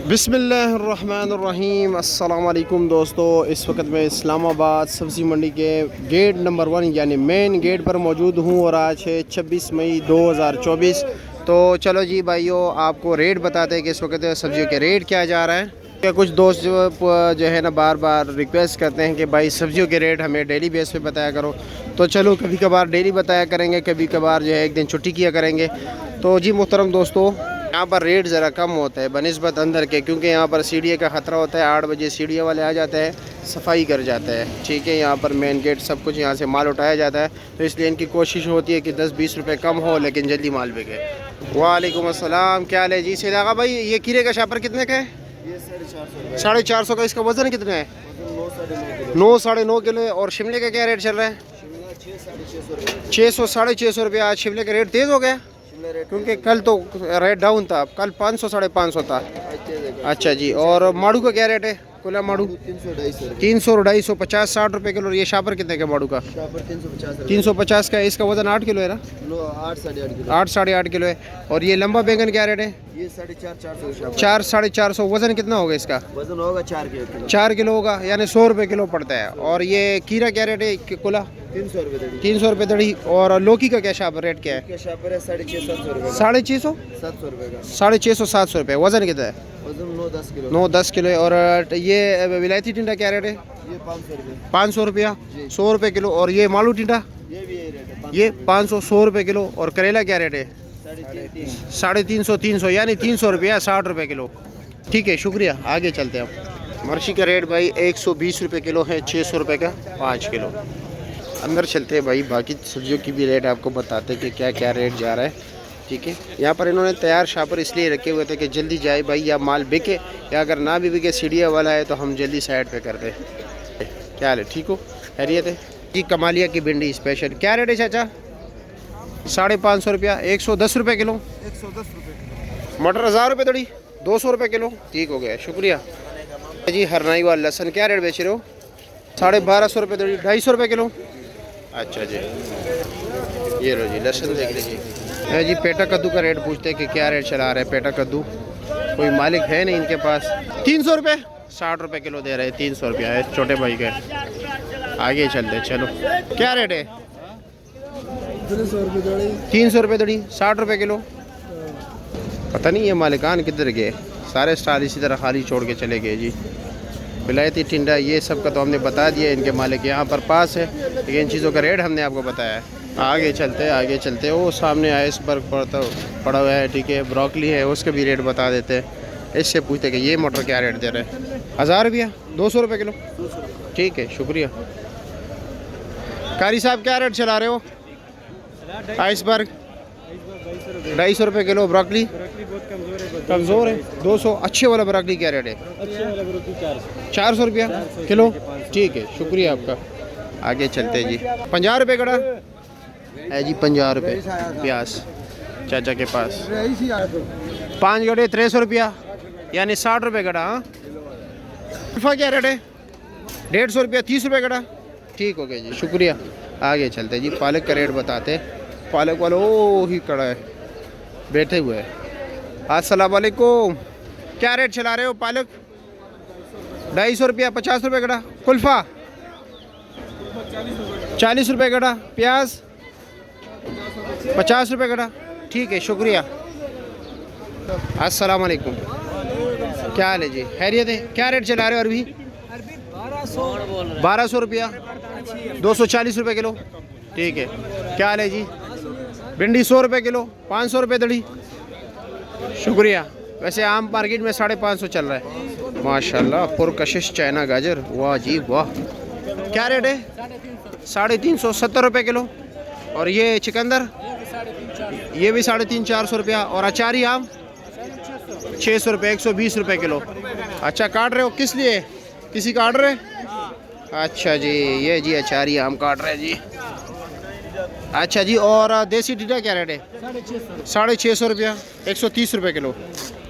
बिस्मिल्लाहिर्रहमानिर्रहीम। अस्सलाम वालेकुम दोस्तों, इस वक्त मैं इस्लामाबाद सब्ज़ी मंडी के गेट नंबर 1 यानी मेन गेट पर मौजूद हूँ और आज है 26 मई 2024। तो चलो जी भाइयों, आपको रेट बताते हैं कि इस वक्त सब्जियों के रेट क्या जा रहा है। क्या कुछ दोस्त जो है ना बार बार रिक्वेस्ट करते हैं कि भाई सब्जियों के रेट हमें डेली बेस पे बताया करो। तो चलो कभी कभार डेली बताया करेंगे, कभी कभार जो है एक दिन छुट्टी किया करेंगे। तो जी मोहतरम दोस्तों, यहाँ पर रेट ज़रा कम होता है बनिस्बत अंदर के, क्योंकि यहाँ पर सीढ़ी का ख़तरा होता है। 8 बजे सीढ़ियों वाले आ जाते हैं, सफाई कर जाता है। ठीक है, यहाँ पर मेन गेट सब कुछ यहाँ से माल उठाया जाता है, तो इसलिए इनकी कोशिश होती है कि 10-20 रुपये कम हो लेकिन जल्दी माल बिके। वालेकुम अस्सलाम, क्या हाल है जी? सैयद आगा भाई, ये खीरे का शापर कितने का है? ये 450 450 का। इसका वज़न कितना है? 9 साढ़े 9 किलो है। और शिमले का क्या रेट चल रहा है? 600 साढ़े 600 रुपये। आज शिमले का रेट तेज़ हो गया, क्योंकि कल तो रेट डाउन था, कल 500 साढ़े 500 था। अच्छा जी, और माड़ू का क्या रेट है? खुला माड़ू 300 250 50-60 रुपये किलो। और ये शापर कितने का माड़ू का? 350 का है। इसका वजन 8 किलो है ना? 8 साढ़े 8 किलो है। और ये लंबा बैंगन क्या रेट है? ये 450 4 साढ़े 400। वजन कितना होगा इसका? वजन होगा 4 किलो। 4 किलो होगा, यानी 100 रुपये किलो पड़ता है। और ये खीरा क्या रेट है खुला? 300 रुपये 300 रुपये दड़ी। और लौकी का क्या शापर रेट क्या है? शापर है 650 रुपये। 650 700 रुपये का। 650 700 रुपये। वजन कितना है? वजन 9-10 किलो। 9-10 किलो है। और ये विलायती टिंडा क्या रेट है? ये 500 रुपये। 500 रुपया, 100 रुपये किलो। और ये मालू टिंडा? ये भी यही रेट है, ये 500-100 रुपये किलो। और करेला क्या रेट है? 350 300, यानी 300 रुपया 60 रुपये किलो। ठीक है, शुक्रिया। आगे चलते हैं हम। मर्ची का रेट भाई 120 रुपये किलो है, 600 रुपये का 5 किलो। अंदर चलते हैं भाई, बाकी सब्जियों की भी रेट आपको बताते हैं कि क्या क्या रेट जा रहा है। ठीक है, यहाँ पर इन्होंने तैयार शापर इसलिए रखे हुए थे कि जल्दी जाए भाई, या माल बिके या अगर ना भी बिके सीढ़िया वाला है तो हम जल्दी साइड पे कर दें। क्या हाल है? ठीक हो? खैरियत है जी। कमालिया की भिंडी स्पेशल क्या रेट है चाचा? 550 रुपया, 110 रुपये किलो। 110 रुपये। मटर 1000 रुपये दड़ी, 200 रुपये किलो। ठीक हो गया, शुक्रिया जी। हरनाई वाला लहसन क्या रेट बेच रहे हो? 1250 रुपये दड़ी, 250 रुपये किलो। अच्छा जी, ये लो जी लहसन देख लीजिए जी। पेटा कद्दू का रेट पूछते हैं कि क्या रेट चला रहा है पेटा कद्दू। कोई मालिक है नहीं इनके पास। 300 रुपये, 60 रुपये किलो दे रहे हैं। 300 रुपया है छोटे भाई का। आगे चलते चलो। क्या रेट है? 300 रुपये दड़ी, 60 रुपये किलो। पता नहीं ये मालिकान किधर गए, सारे स्टाल इसी तरह खाली छोड़ के चले गए जी। विलायती टिंडा ये सब का तो हमने बता दिया, इनके मालिक यहाँ पर पास है, लेकिन इन चीज़ों का रेट हमने आपको बताया है। आगे चलते वो सामने आइसबर्ग पड़ा हुआ है। ठीक है, ब्रोकली है, उसके भी रेट बता देते हैं। इससे पूछते कि ये मटर क्या रेट दे रहे हैं? 1000 रुपया, 200 रुपये किलो। ठीक है, शुक्रिया। कारी साहब क्या रेट चला रहे हो? आइसबर्ग 250 रुपये किलो। ब्रोकली कमज़ोर है, 200। अच्छे वाला ब्रोकली क्या रेट है? 400 रुपया किलो। ठीक है, शुक्रिया आपका। आगे चलते जी। 50 रुपये कड़ा है जी, 50 रुपये प्याज चाचा के पास। 5 गड़े 300 रुपया, यानी 60 रुपये कड़ा। हाँ, क्या रेट है? 150 रुपया, 30 रुपये कड़ा। ठीक हो गया जी, शुक्रिया। आगे चलते जी। पालक का रेट बताते। पालक वाला ओ ही कड़ा है, बैठे हुए है। अस्सलाम वालेकुम, क्या रेट चला रहे हो? पालक 250 रुपया, 50 रुपये कड़ा। कुल्फ़ा 40 रुपये कड़ा। प्याज 50 रुपये कड़ा। ठीक है, शुक्रिया। अस्सलाम वालेकुम, क्या हाल है जी? खैरियत है? क्या रेट चला रहे हो? अरबी 1200 रुपया, 240 रुपये किलो। ठीक है, क्या हाल है जी? भिंडी 100 रुपये किलो, 500 रुपये दड़ी। शुक्रिया। वैसे आम मार्केट में 550 चल रहा है माशाल्लाह। पुरकशिश चाइना गाजर, वाह जी वाह। क्या रेट है? 350 70 रुपये किलो। और ये चिकंदर ये भी 350-400 रुपया। और अचारी आम 600 रुपये, 120 रुपये किलो। अच्छा, काट रहे हो? किस लिए? किसी का ऑर्डर है? अच्छा जी, ये जी अचारी आम काट रहे हैं जी। अच्छा जी, और देसी टीडा क्या रेट है? 650 रुपया, 130 रुपये किलो।